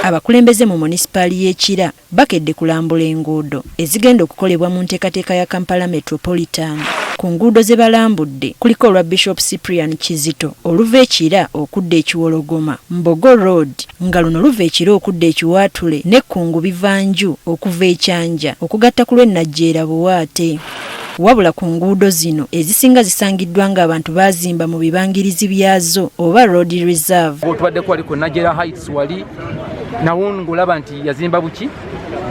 Abakulembeze mu munisipaali y'Ekira bakedde kulambula enguudo ezigenda okukolebwa mu nteekateeka ya Kampala Metropolitan. Ku nguudo ze balambudde kuliko olwa Bishop Cyprian Kizito oluva Ekira okudda Ekiwologoma, Mbogo Road nga luno luva Ekira okudda Ekiwaatule n'Ekkungu Bivanju okuva Ekyanja okugatta ku lw'Ennajjeera Buwaate. Wabula ku nguudo zino ezisinga zisangiddwa ng'abantu baazimba mu bibangirizi byazo oba road reserve. Tubadde kwaliko Najera Heights wali nawungu olaba nti yazimba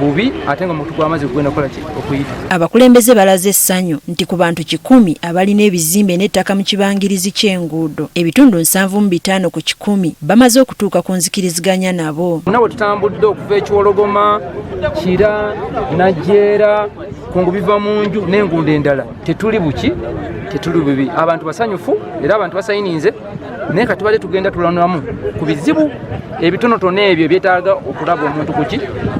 bubi ate nga omuntu gw'amazzi kugenda kukola ki okuyita. Abakulembeze balaze essanyu nti ku bantu 100 abalina ebizimbe n'ettaka mu kibangirizi ky'enguudo ebitundu 75 ku 100 bamaze okutuuka ku nzikiriziganya nabo. Nabo tutambudde okuva Ekiwologoma, Kira, Najjeera, Kkungu Bivanju n'enguudo endala tetuli bubi. Abantu basanyufu era abantu basayininze naye kati tubadde tugenda tulanamu ku bizibu ebitonotono ebyo byetaaga okulaba omuntu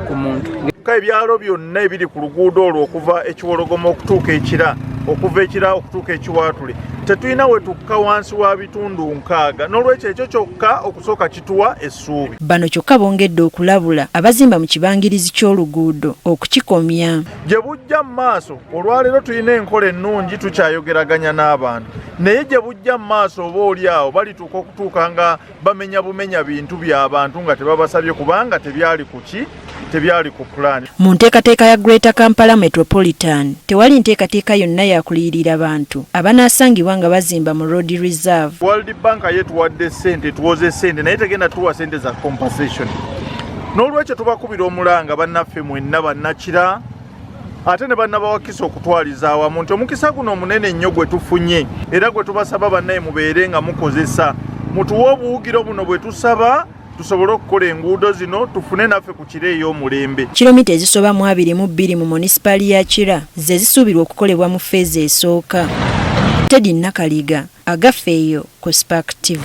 ku muntu. Ebyalo byonna ebiri ku luguudo olwo okuva Ekiwologoma okutuuka Ekira, okuva Ekira okutuuka Ekiwaatule tetulina we tukka wansi wa bitundu 6 n'olwekyo ekyo kyokka okusooka kituwa essuubi. Bano kyokka bongedde okulabula abazimba mu kibangirizi ky'oluguudo okukikomya. Gye bujja mu maaso olwaleero tulina enkola ennungi tukyayogeraganya n'abantu naye gye bujja mu maaso oba oli awo balituuka okutuuka nga bamenya bumenya bintu by'abantu nga tebabasabye kubanga tebyali ku plan. Mu nteekateeka ya Greater Kampala Metropolitan tewali nteekateeka yonna yakuliyirira abantu abanaasangibwa nga bazimba mu road reserve. World Bank yetuwadde ssente tuwoze ssente naye tegenda tuwa ssente za compensation. N'olwekyo tubakubira omulanga bannaffe mwenna bannakira ate ne bannabawakisa okutwaliza awamu nti omukisa guno omunene nnyo gwe tufunye era gwe tubasaba bannaye mubeere nga mukozesa mutuwe obuwugiro buno bwe tusaba tusobole okukola enguudo zino tufune naffe ku kire ey'omulembe. Kilomita ezisoba mu 22 mu munisipaali ya Kira ze zisuubirwa okukolebwa mu feezi esooka. Teddy Nakaliga agafeeyo ku Spark TV.